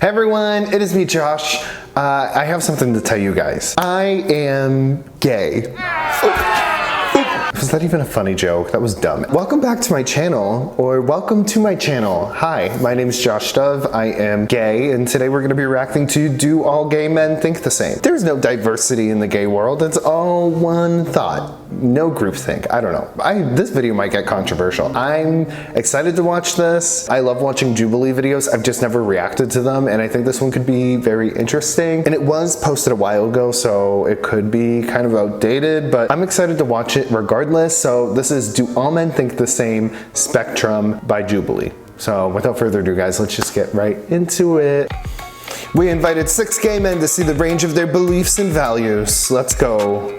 Hey everyone, it is me, Josh. I have something to tell you guys. I am gay. Was that even a funny joke? That was dumb. Welcome back to my channel, or welcome to my channel. Hi, my name is Josh Dove. I am gay, and today we're gonna be reacting to Do All Gay Men Think the Same? There's no diversity in the gay world. It's all one thought. No groupthink. I don't know. This video might get controversial. I'm excited to watch this. I love watching Jubilee videos. I've just never reacted to them, and I think this one could be very interesting. And it was posted a while ago, so it could be kind of outdated, but I'm excited to watch it regardless. So this is Do All Men Think the Same? Spectrum by Jubilee. So without further ado, guys, let's just get right into it. We invited 6 gay men to see the range of their beliefs and values. Let's go.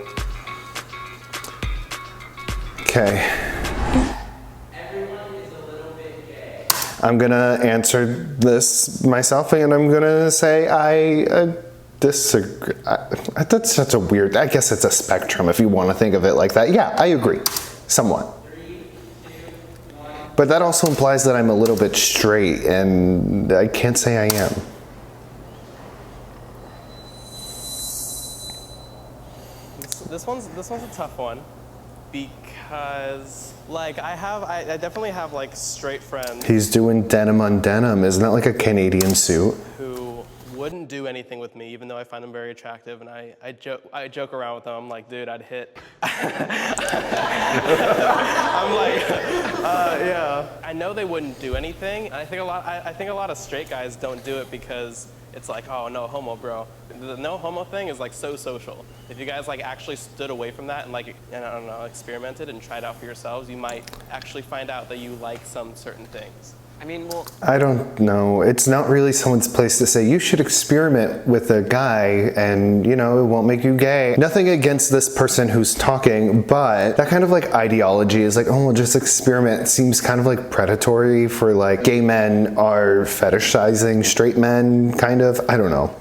Okay. Everyone is a little bit gay. I'm gonna answer this myself, and I'm gonna say I disagree. That's such a weird, I guess it's a spectrum if you want to think of it like that. Yeah, I agree, somewhat. 3, 2, 1. But that also implies that I'm a little bit straight, and I can't say I am. This one's a tough one because like I definitely have like straight friends He's doing denim on denim. Isn't that like a Canadian suit? who wouldn't do anything with me even though I find them very attractive, and I joke around with them. I'm like, dude, I'd hit. I'm like, yeah. I know they wouldn't do anything. And I think a lot of straight guys don't do it because it's like, oh, no homo, bro. The no homo thing is like so social. If you guys like actually stood away from that and like, I don't know, experimented and tried out for yourselves, you might actually find out that you like some certain things. I mean, well, I don't know. It's not really someone's place to say you should experiment with a guy and, you know, it won't make you gay. Nothing against this person who's talking, but that kind of like ideology is like, oh, we'll just experiment. It seems kind of like predatory for like gay men are fetishizing straight men, kind of. I don't know.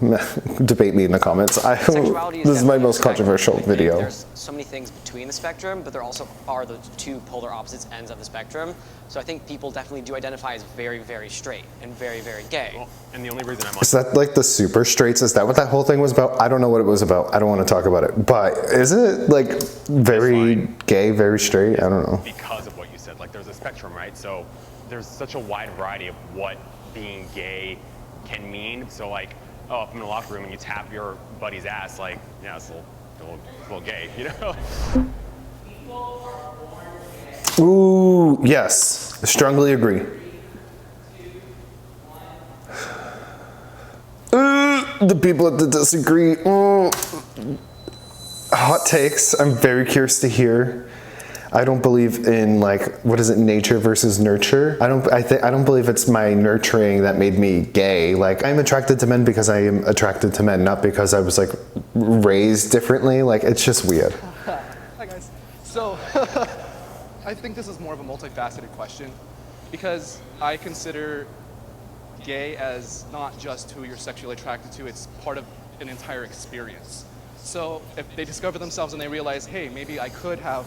Debate me in the comments. sexuality This is my definitely most a spectrum. controversial I think video. There's so many things between the spectrum, but there also are the two polar opposites ends of the spectrum. So I think people definitely do identify as very, very straight and very, very gay. Well, and the only reason I'm Is that like the super straights? Is that what that whole thing was about? I don't know what it was about. I don't want to talk about it. But is it like very gay, very straight? I don't know. because of what you said, like there's a spectrum, right? So there's such a wide variety of what being gay can mean. So like, oh, if I'm in a locker room and you tap your buddy's ass, like, yeah, it's a little gay, you know? People are born gay. Ooh, yes. I strongly agree. 3, 2, 1. The people that disagree. Hot takes. I'm very curious to hear. I don't believe in like, what is it, nature versus nurture? I don't believe it's my nurturing that made me gay. Like, I'm attracted to men because I am attracted to men, not because I was like raised differently. Like, it's just weird. Hi guys. So, I think this is more of a multifaceted question because I consider gay as not just who you're sexually attracted to, it's part of an entire experience. So if they discover themselves and they realize, hey, maybe I could have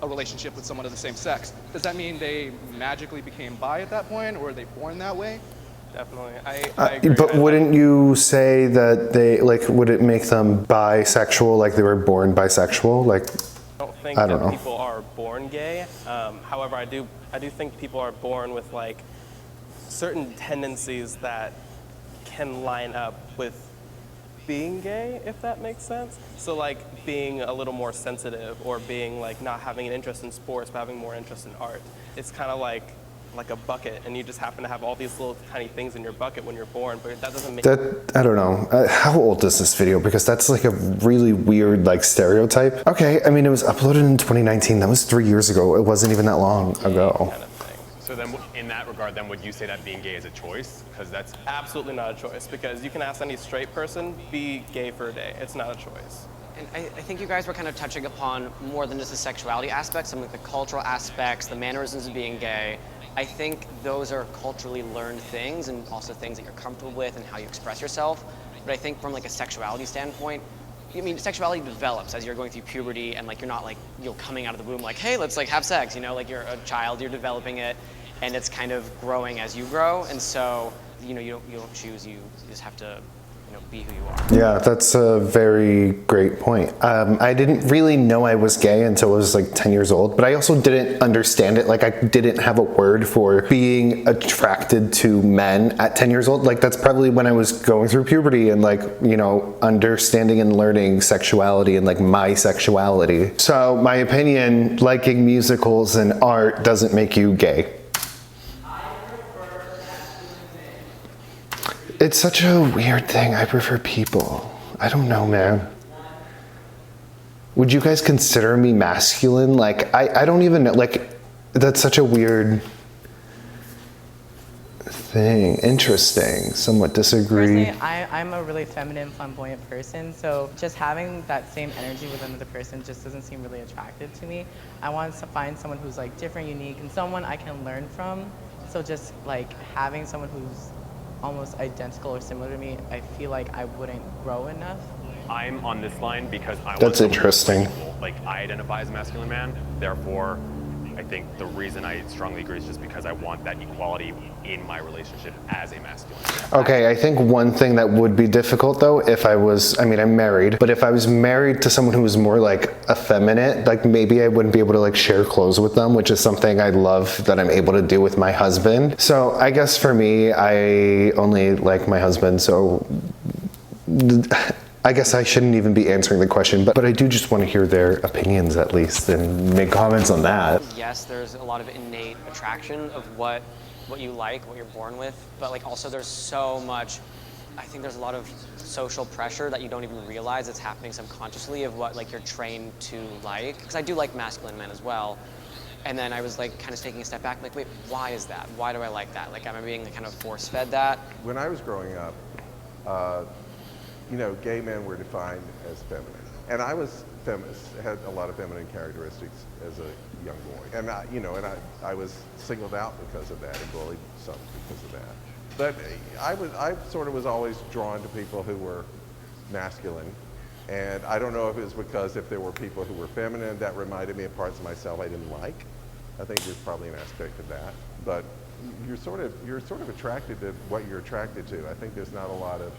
a relationship with someone of the same sex, does that mean they magically became bi at that point, or are they born that way? Definitely, I agree. But wouldn't you say that they, like, would it make them bisexual, like they were born bisexual? Like, I don't think that people are born gay. However, I do think people are born with like certain tendencies that can line up with being gay, if that makes sense. So like being a little more sensitive, or being like not having an interest in sports but having more interest in art. It's kind of like a bucket, and you just happen to have all these little tiny things in your bucket when you're born, but that doesn't make that, I don't know. How old is this video? Because that's like a really weird like stereotype. Okay, I mean, it was uploaded in 2019. That was 3 years ago. It wasn't even that long ago. kind of thing. So then in that regard, then would you say that being gay is a choice? Because that's Absolutely not a choice, because you can ask any straight person, be gay for a day. It's not a choice. And I think you guys were kind of touching upon more than just the sexuality aspects, some of the cultural aspects, the mannerisms of being gay. I think those are culturally learned things, and also things that you're comfortable with and how you express yourself. But I think from like a sexuality standpoint, I mean, sexuality develops as you're going through puberty, and like you're not like, you know, coming out of the womb like, hey, let's like have sex, you know, like you're a child, you're developing it, and it's kind of growing as you grow. And so you know, you don't choose, you just have to, you know, be who you are. Yeah, that's a very great point. I didn't really know I was gay until I was like 10 years old, but I also didn't understand it. Like I didn't have a word for being attracted to men at 10 years old. Like that's probably when I was going through puberty and like, you know, understanding and learning sexuality and like my sexuality. So my opinion, liking musicals and art doesn't make you gay. It's such a weird thing. I prefer people. I don't know, man. Would you guys consider me masculine? Like, I don't even know. Like, that's such a weird thing. Interesting. Somewhat disagree. Personally, I'm a really feminine, flamboyant person, so just having that same energy with another person just doesn't seem really attractive to me. I want to find someone who's like different, unique, and someone I can learn from. So just like having someone who's almost identical or similar to me, I feel like I wouldn't grow enough. I'm on this line because That's interesting. Like I identify as a masculine man, therefore I think the reason I strongly agree is just because I want that equality in my relationship as a masculine man. Okay, I think one thing that would be difficult though, if I was, I mean, I'm married, but if I was married to someone who was more like effeminate, like maybe I wouldn't be able to like share clothes with them, which is something I love that I'm able to do with my husband. So I guess for me, I only like my husband, so I guess I shouldn't even be answering the question, but I do just want to hear their opinions at least and make comments on that. Yes, there's a lot of innate attraction of what you like, what you're born with, but like also there's so much, I think there's a lot of social pressure that you don't even realize it's happening subconsciously of what like you're trained to like. Because I do like masculine men as well. And then I was like kind of taking a step back, like, wait, why is that? Why do I like that? Like, am I being like, kind of force-fed that? When I was growing up, you know, gay men were defined as feminine. And I was feminist, had a lot of feminine characteristics as a young boy. And I was singled out because of that and bullied some because of that. But I sort of was always drawn to people who were masculine. And I don't know if it was because if there were people who were feminine that reminded me of parts of myself I didn't like. I think there's probably an aspect of that. But you're sort of attracted to what you're attracted to. I think there's not a lot of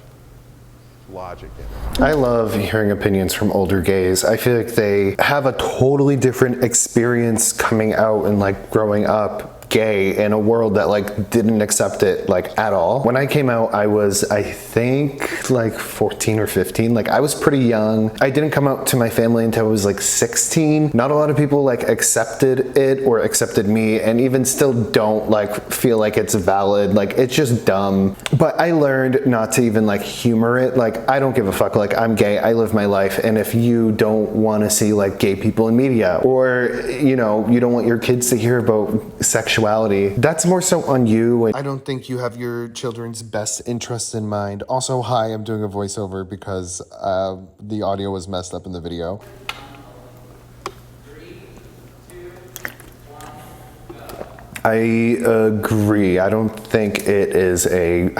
logic in it. I love hearing opinions from older gays. I feel like they have a totally different experience coming out and like growing up gay in a world that like didn't accept it like at all. When I came out, I was, I think like 14 or 15. Like I was pretty young. I didn't come out to my family until I was like 16. Not a lot of people like accepted it or accepted me, and even still don't like feel like it's valid. Like it's just dumb. But I learned not to even like humor it. Like I don't give a fuck. Like I'm gay, I live my life. And if you don't want to see like gay people in media, or you know, you don't want your kids to hear about sexuality, that's more so on you. I don't think you have your children's best interest in mind. Also, hi, I'm doing a voiceover because the audio was messed up in the video. I agree. I don't think it is a...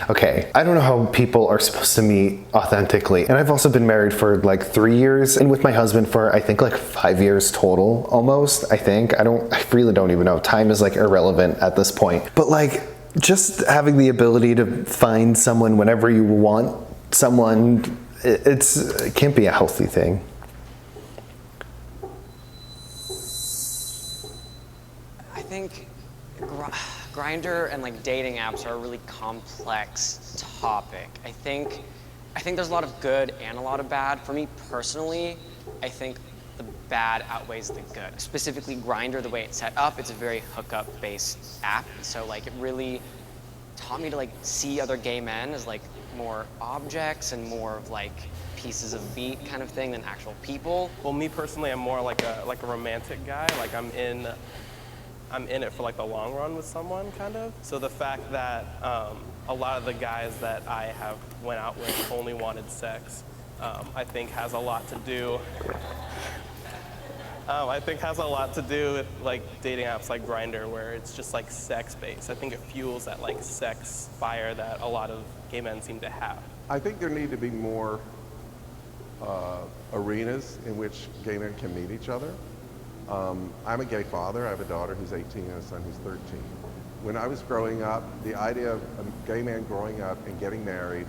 Okay, I don't know how people are supposed to meet authentically. And I've also been married for like 3 years and with my husband for I think like 5 years total almost, I think. I really don't even know. Time is like irrelevant at this point. But like just having the ability to find someone whenever you want someone, it can't be a healthy thing. I think Grindr and like dating apps are a really complex topic. I think there's a lot of good and a lot of bad. For me personally, I think the bad outweighs the good. Specifically Grindr, the way it's set up, it's a very hookup based app. So like it really taught me to like see other gay men as like more objects and more of like pieces of meat kind of thing than actual people. Well, me personally, I'm more like a romantic guy. Like I'm in it for like the long run with someone, kind of. So the fact that a lot of the guys that I have went out with only wanted sex, I think has a lot to do. I think has a lot to do with like dating apps like Grindr, where it's just like sex-based. I think it fuels that like sex fire that a lot of gay men seem to have. I think there need to be more arenas in which gay men can meet each other. I'm a gay father. I have a daughter who's 18 and a son who's 13. When I was growing up, the idea of a gay man growing up and getting married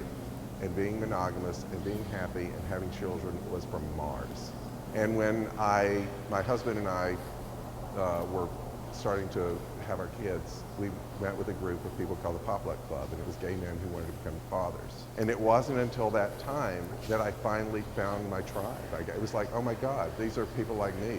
and being monogamous and being happy and having children was from Mars. And when my husband and I were starting to have our kids, we went with a group of people called the Poplet Club, and it was gay men who wanted to become fathers. And it wasn't until that time that I finally found my tribe. It was like, oh my God, these are people like me.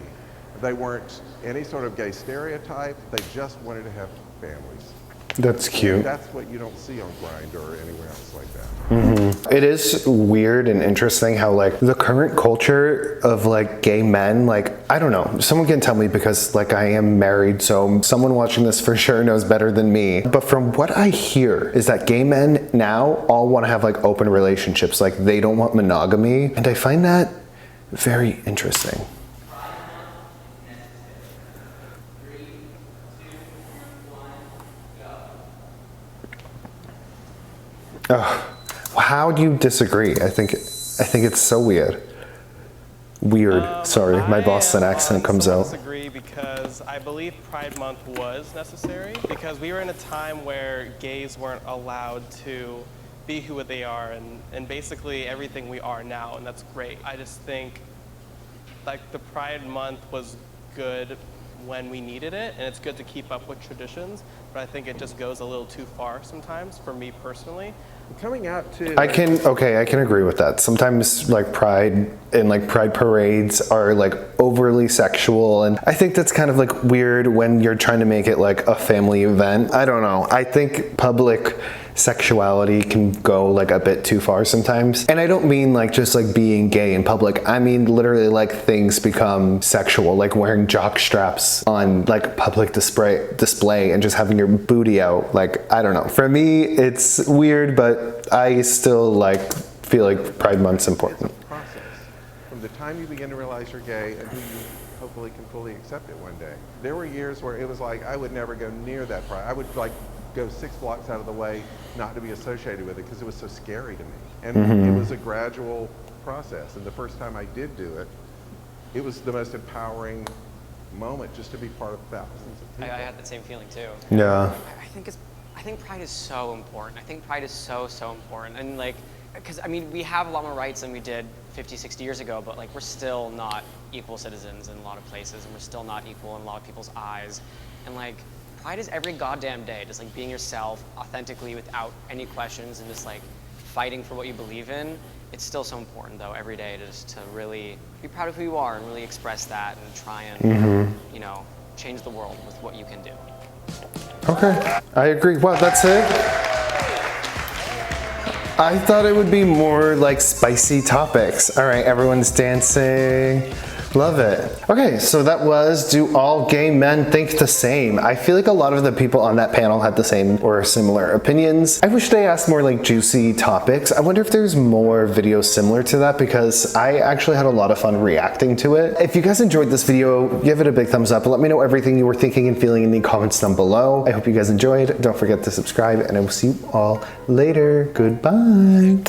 They weren't any sort of gay stereotype, they just wanted to have families. That's cute. And that's what you don't see on Grindr or anywhere else like that. It is weird and interesting how like the current culture of like gay men, like, I don't know, someone can tell me because like I am married, so someone watching this for sure knows better than me. But from what I hear is that gay men now all want to have like open relationships, like they don't want monogamy. And I find that very interesting. How do you disagree? I think it's so weird. Sorry, my Boston accent comes out. I disagree because I believe Pride Month was necessary because we were in a time where gays weren't allowed to be who they are and basically everything we are now, and that's great. I just think like the Pride Month was good when we needed it, and it's good to keep up with traditions, but I think it just goes a little too far sometimes for me personally. Coming out to I can agree with that. Sometimes like pride and like pride parades are like overly sexual, and I think that's kind of like weird when you're trying to make it like a family event. I don't know. I think public sexuality can go like a bit too far sometimes. And I don't mean like just like being gay in public. I mean literally like things become sexual, like wearing jock straps on like public display and just having your booty out. Like, I don't know. For me, it's weird, but I still like feel like Pride Month's important. It's a process. From the time you begin to realize you're gay until you hopefully can fully accept it one day. There were years where it was like I would never go near that pride. I would like go 6 blocks out of the way not to be associated with it because it was so scary to me. And it was a gradual process. And the first time I did do it, it was the most empowering moment just to be part of thousands of people. I had the same feeling too. Yeah. I think pride is so important. I think pride is so important. And like, because I mean, we have a lot more rights than we did 50, 60 years ago, but like we're still not equal citizens in a lot of places, and we're still not equal in a lot of people's eyes. And like, pride is every goddamn day, just like being yourself authentically without any questions and just like fighting for what you believe in. It's still so important though, every day to really be proud of who you are and really express that and try and, you know, change the world with what you can do. Okay, I agree. Well, that's it. I thought it would be more like spicy topics. All right, everyone's dancing. Love it. Okay, so that was, do all gay men think the same? I feel like a lot of the people on that panel had the same or similar opinions. I wish they asked more like juicy topics. I wonder if there's more videos similar to that because I actually had a lot of fun reacting to it. If you guys enjoyed this video, give it a big thumbs up. Let me know everything you were thinking and feeling in the comments down below. I hope you guys enjoyed. Don't forget to subscribe, and I will see you all later. Goodbye.